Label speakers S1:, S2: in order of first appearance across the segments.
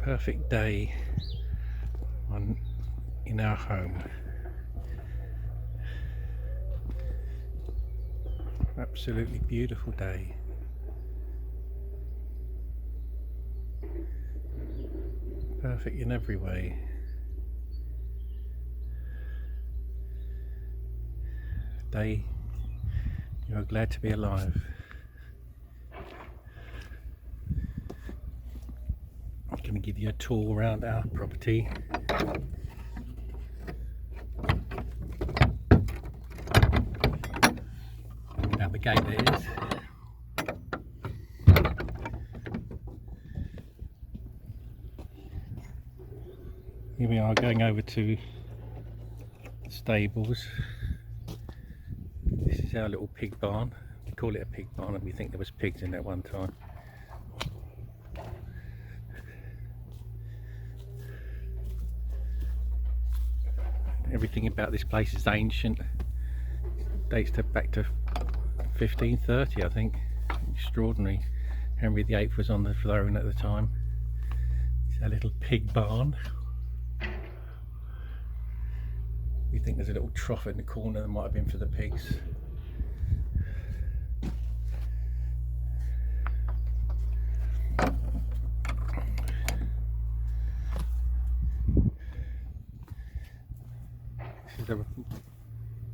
S1: perfect day in our home. Absolutely beautiful day. Perfect in every way. Day you're glad to be alive. I'm going to give you a tour around our property. Out the gate there is. Here we are going over to the stables. This is our little pig barn. We call it a pig barn and we think there was pigs in there one time. Everything about this place is ancient. Dates back to 1530, I think. Extraordinary. Henry VIII was on the throne at the time. It's our little pig barn. We think there's a little trough in the corner that might have been for the pigs.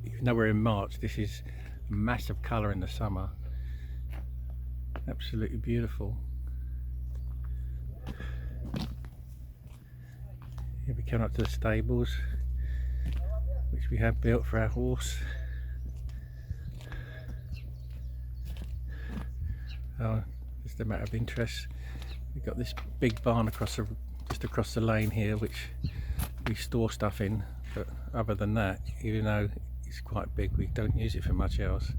S1: Even though we're in March, this is a massive colour in the summer. Absolutely beautiful. Here we come up to the stables, which we have built for our horse. Just a matter of interest, we've got this big barn just across the lane here, which we store stuff in. But other than that, even though it's quite big, we don't use it for much else.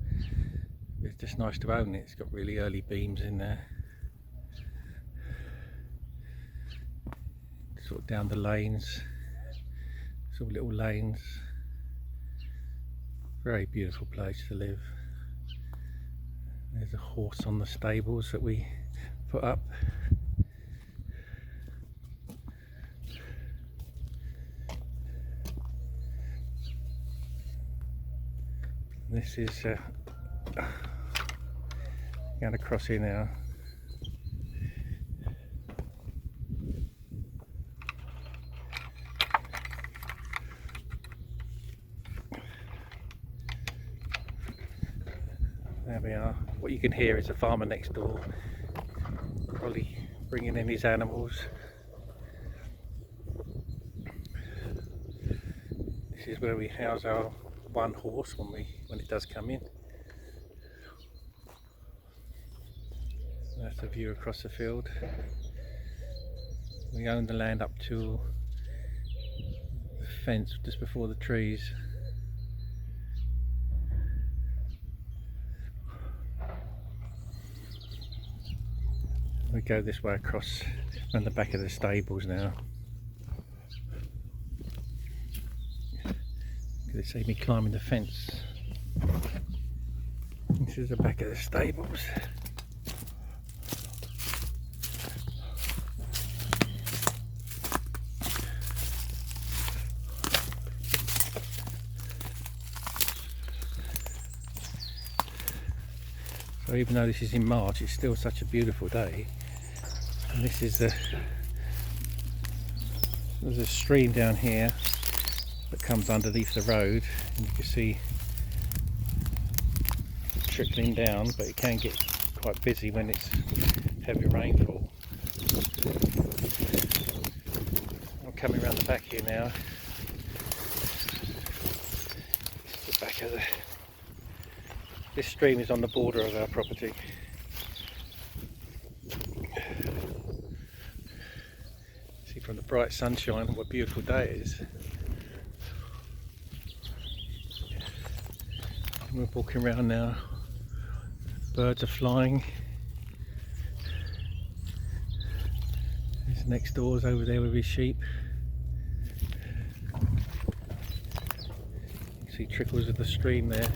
S1: It's just nice to own it. It's got really early beams in there. Sort of down the lanes. It's all little lanes. Very beautiful place to live. There's a horse on the stables that we put up. This is going across here now. There we are. What you can hear is the farmer next door, probably bringing in his animals. This is where we house our one horse when it does come in. That's the view across the field. We own the land up to the fence just before the trees. We go this way across around the back of the stables now. They see me climbing the fence. This is the back of the stables. So even though this is in March, it's still such a beautiful day. And this is there's a stream down here that comes underneath the road, and you can see it trickling down, but it can get quite busy when it's heavy rainfall. I'm coming around the back here now. This is the back of this stream is on the border of our property. See from the bright sunshine what a beautiful day it is. We're walking around now, birds are flying. There's next door's over there with his sheep. You see trickles of the stream there.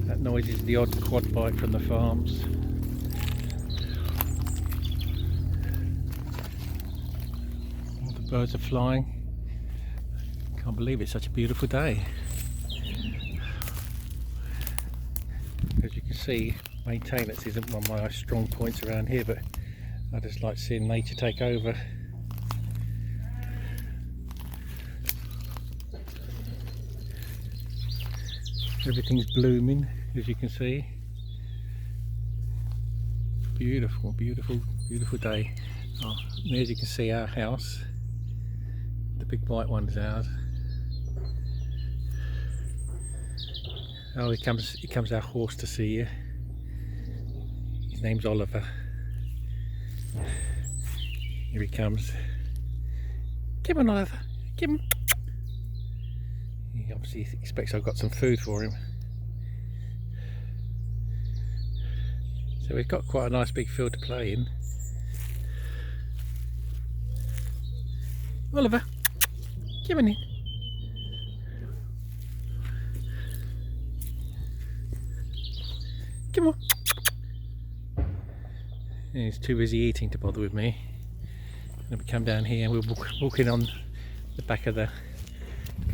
S1: That noise is the odd quad bike from the farms. All the birds are flying. Can't believe it's such a beautiful day. As you can see, maintenance isn't one of my strong points around here, but I just like seeing nature take over. Everything's blooming, as you can see. Beautiful, beautiful, beautiful day. Oh, and as you can see, our house, the big white one is ours. Oh, here comes our horse to see you. His name's Oliver. Here he comes. Come on, Oliver. Come on. He obviously expects I've got some food for him. So we've got quite a nice big field to play in. Oliver, come on in. Come on. He's too busy eating to bother with me. And we come down here and we're walking on the back of the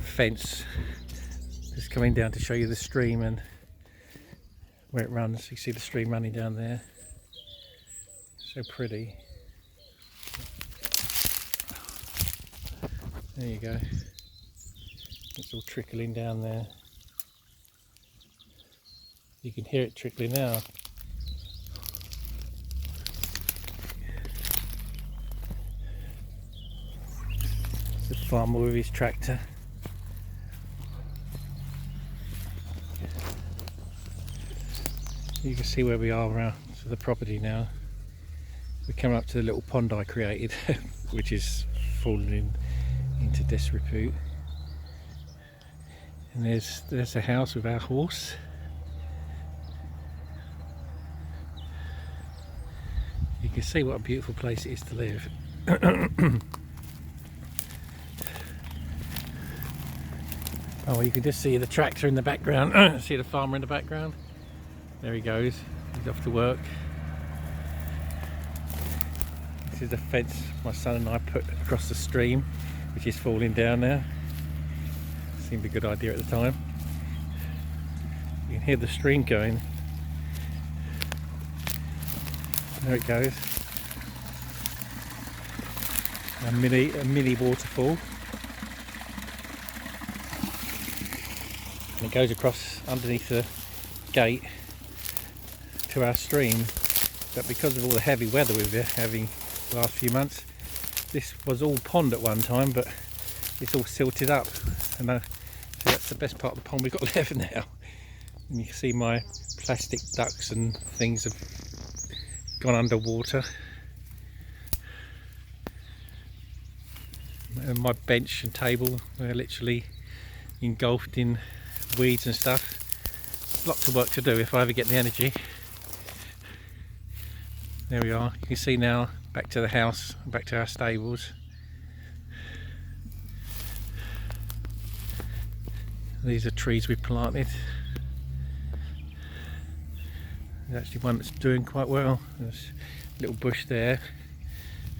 S1: fence, just coming down to show you the stream and where it runs. You see the stream running down there. So pretty. There you go. It's all trickling down there. You can hear it trickling now. It's the farmer with his tractor. You can see where we are around to the property now. We're coming up to the little pond I created, which is fallen into disrepute. And there's a house with our horse. You can see what a beautiful place it is to live. Oh, you can just see the tractor in the background. See the farmer in the background? There he goes. He's off to work. This is the fence my son and I put across the stream, which is falling down now. Seemed a good idea at the time. You can hear the stream going. There it goes. A mini waterfall. And it goes across underneath the gate to our stream. But because of all the heavy weather we've been having the last few months, this was all pond at one time, but it's all silted up. And so that's the best part of the pond we've got left now. And you can see my plastic ducks and things have gone underwater, and my bench and table are literally engulfed in weeds and stuff. Lots of work to do if I ever get the energy. There we are. You can see now back to the house, back to our stables. These are trees we planted. There's actually one that's doing quite well. There's a little bush there.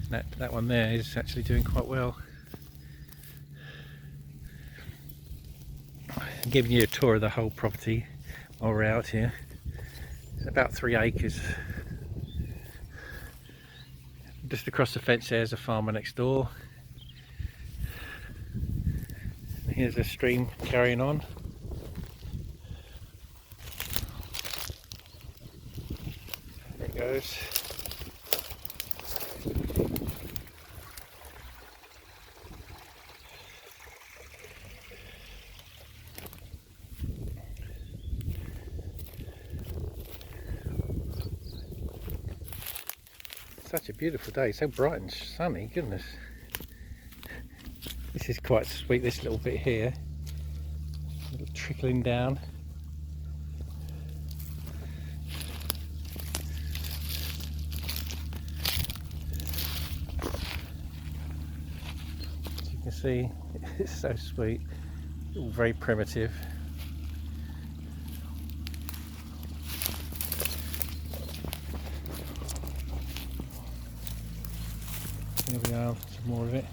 S1: That one there is actually doing quite well. I'm giving you a tour of the whole property while we're out here. It's about 3 acres. Just across the fence there's a farmer next door. And here's a stream carrying on. There it goes. Such a beautiful day, so bright and sunny, goodness. This is quite sweet, this little bit here. A little trickling down. As you can see, it's so sweet. All very primitive. Here we are, some more of it.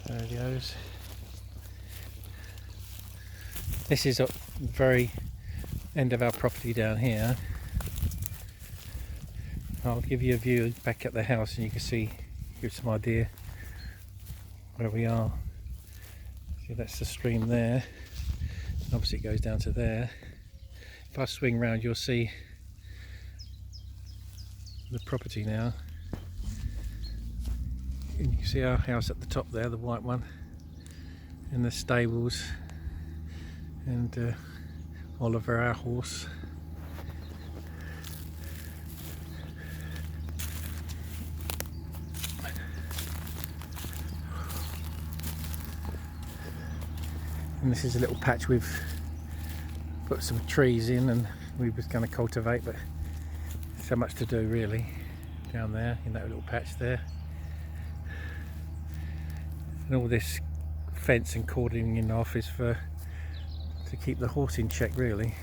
S1: There it goes. This is at the very end of our property down here. I'll give you a view back at the house and you can see, give some idea where we are. See, that's the stream there. Obviously it goes down to there. If I swing round you'll see the property now. And you can see our house at the top there, the white one, and the stables, and Oliver, our horse. And this is a little patch we've put some trees in and we was going to cultivate, but so much to do really down there in that little patch there. And all this fence and cordoning off is to keep the horse in check really.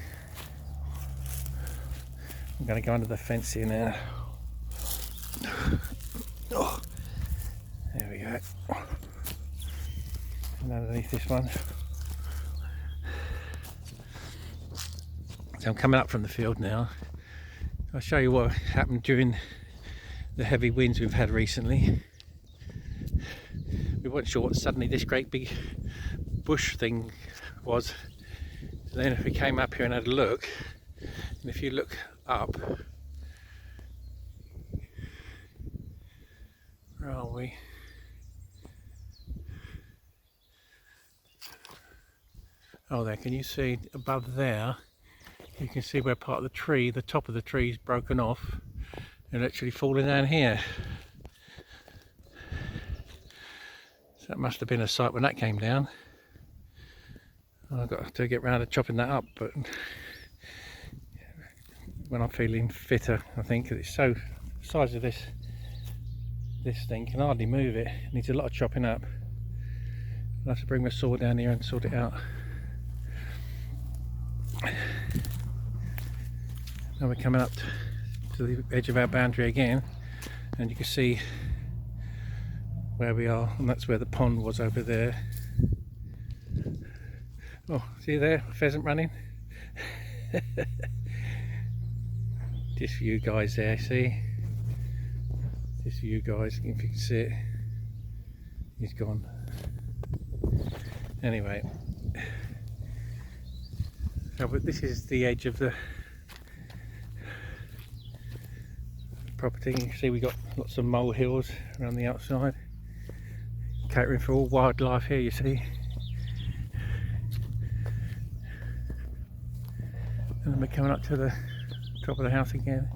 S1: I'm going to go under the fence here now. Oh, there we go. And underneath this one. So I'm coming up from the field now. I'll show you what happened during the heavy winds we've had recently. We weren't sure what suddenly this great big bush thing was. So then if we came up here and had a look, and if you look up, where are we? Oh, there, can you see above there? You can see where part of the tree, the top of the tree is broken off and literally falling down here. So that must have been a sight when that came down. I've got to get round to chopping that up, but when I'm feeling fitter, I think, 'cause it's so, the size of this thing can hardly move it. It needs a lot of chopping up. I'll have to bring my saw down here and sort it out. Now we're coming up to the edge of our boundary again, and you can see where we are, and that's where the pond was over there. Oh, see there, pheasant running. Just for you guys there, see? Just for you guys, if you can see it. He's gone. Anyway, so but this is the edge of the property. You can see we got lots of molehills around the outside, catering for all wildlife here, you see. And then we're coming up to the top of the house again.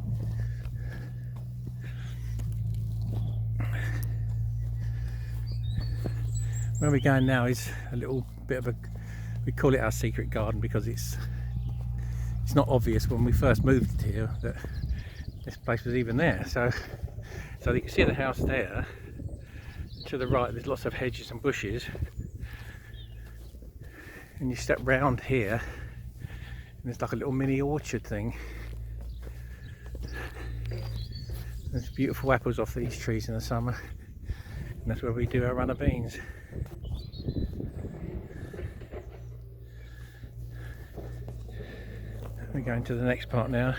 S1: Where we're going now is a little bit of a, we call it our secret garden because it's not obvious when we first moved here that this place was even there. So you can see the house there. To the right there's lots of hedges and bushes, and you step round here and there's like a little mini orchard thing. There's beautiful apples off these trees in the summer, and that's where we do our run of beans. We're going to the next part now.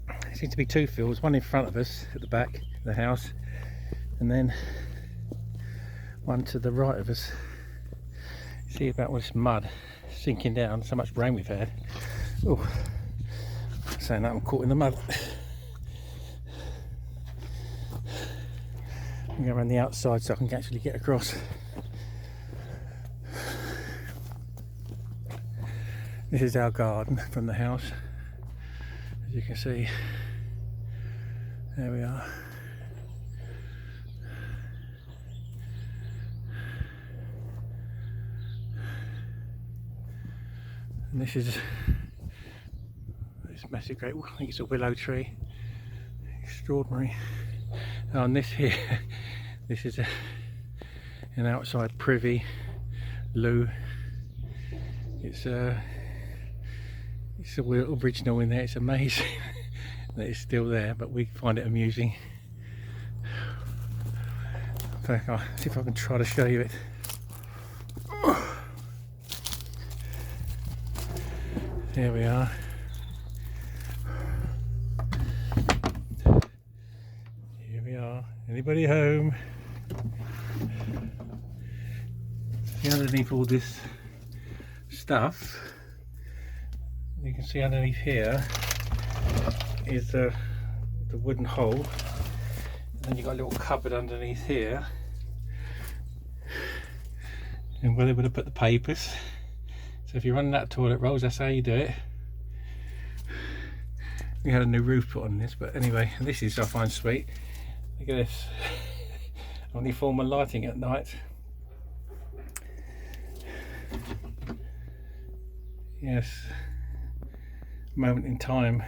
S1: There seems to be two fields, one in front of us at the back of the house, and then one to the right of us. See about all this mud sinking down, so much rain we've had. Oh, saying that I'm caught in the mud. I'm going around the outside so I can actually get across. This is our garden from the house, as you can see. There we are. And this is this massive great, I think it's a willow tree. extraordinary. On this here, this is an outside privy loo. It's original in there. It's amazing that it's still there, but we find it amusing. Okay, I'll see if I can try to show you it. There we are. Here we are. Anybody home? See, underneath all this stuff, you can see underneath here is the wooden hole, and then you've got a little cupboard underneath here, and where they would have put the papers. So if you're running out of toilet rolls, that's how you do it. We had a new roof put on this, but anyway, this is I find sweet. Look at this. Only form of lighting at night. Yes, moment in time.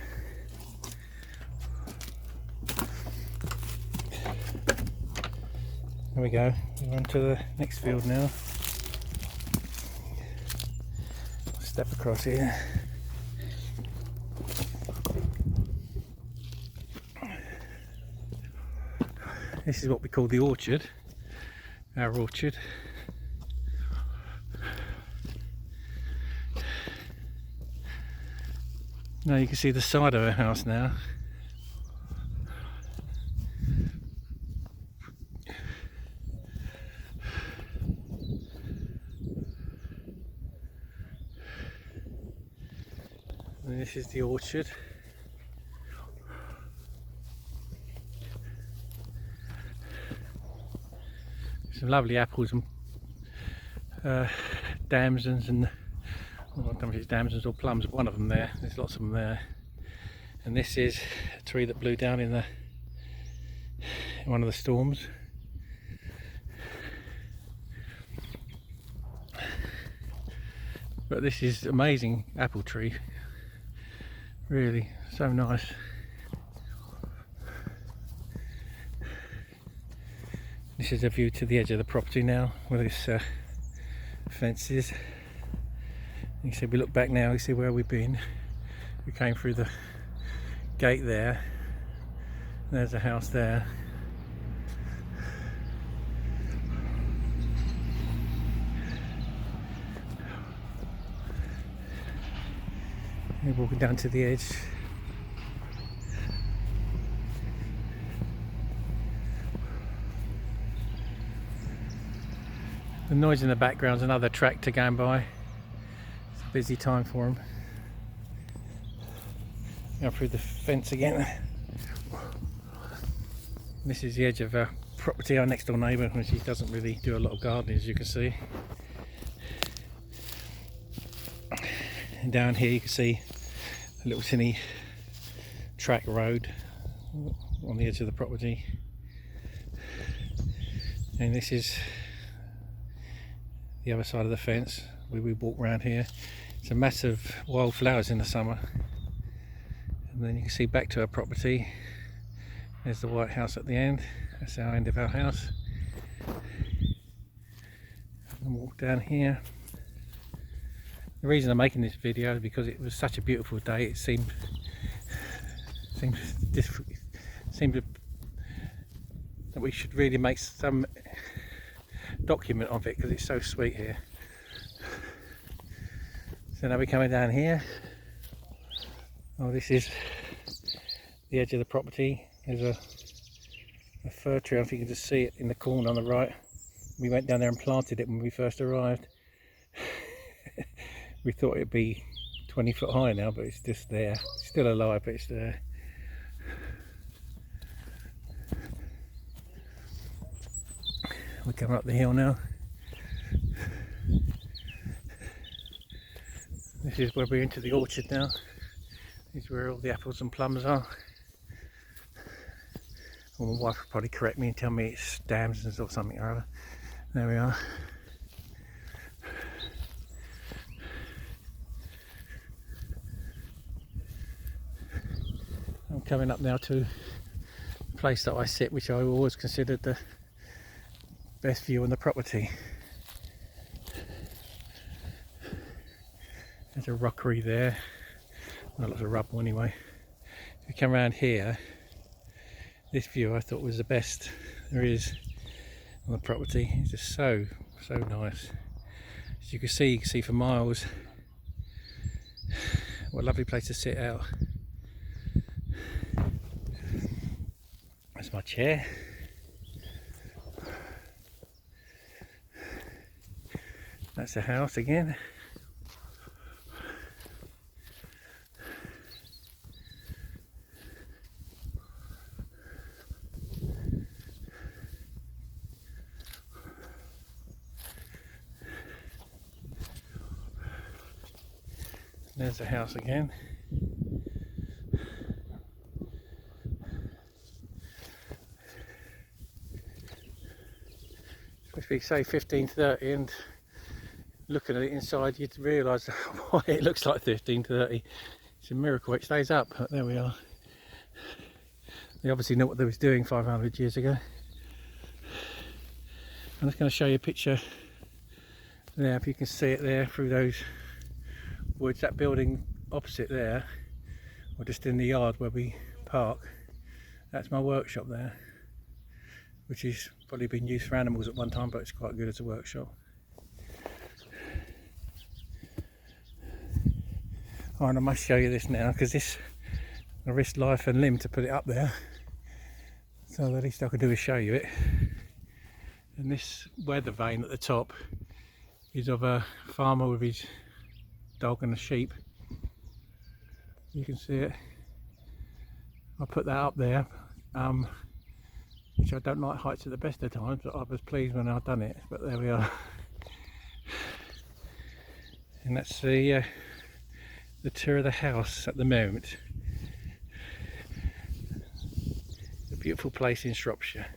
S1: There we go. We're on to the next field now. Step across here. This is what we call the orchard, our orchard. Now you can see the side of our house now. And this is the orchard. Some lovely apples and damsons and, well, I don't know if it's damsons or plums, but one of them there. There's lots of them there. And this is a tree that blew down in one of the storms. But this is amazing apple tree. Really, so nice. This is a view to the edge of the property now, where this fence is. You see, we look back now, you see where we've been. We came through the gate there. There's a house there. We're walking down to the edge. The noise in the background is another tractor going by. It's a busy time for them. Go through the fence again. This is the edge of our property. Our next door neighbour, which he doesn't really do a lot of gardening, as you can see. And down here you can see a little tinny track road on the edge of the property. And this is the other side of the fence where we walk around here. It's a mass of wildflowers in the summer. And then you can see back to our property. There's the white house at the end. That's our end of our house. And walk down here. The reason I'm making this video is because it was such a beautiful day. It seemed that we should really make some document of it, because it's so sweet here. So now we're coming down here. Oh, this is the edge of the property. There's a fir tree. I think you can just see it in the corner on the right. We went down there and planted it when we first arrived. We thought it'd be 20 foot high now, but it's just there. It's still alive, but it's there. We're coming up the hill now. This is where we're into the orchard now. This is where all the apples and plums are. Well, my wife will probably correct me and tell me it's damsons or something or other. There we are. I'm coming up now to place that I sit, which I always considered the best view on the property. There's a rockery there, not lots of rubble anyway. If you come around here, this view I thought was the best there is on the property. It's just so nice. As you can see for miles. What a lovely place to sit out. That's my chair. That's the house again. There's the house again. Supposed to be say 1530, and looking at it inside you'd realise why it looks like 1530. It's a miracle it stays up, but there we are. They obviously know what they was doing 500 years ago. I'm just going to show you a picture there, if you can see it there through those woods. That building opposite there, or just in the yard where we park, that's my workshop there, which has probably been used for animals at one time, but it's quite good as a workshop. Oh, and I must show you this now, because this, I risked life and limb to put it up there, so the least I can do is show you it. And this weather vane at the top is of a farmer with his dog and a sheep. You can see it. I put that up there, which I don't like heights at the best of times, but I was pleased when I'd done it. But there we are. And that's the tour of the house at the moment. A beautiful place in Shropshire.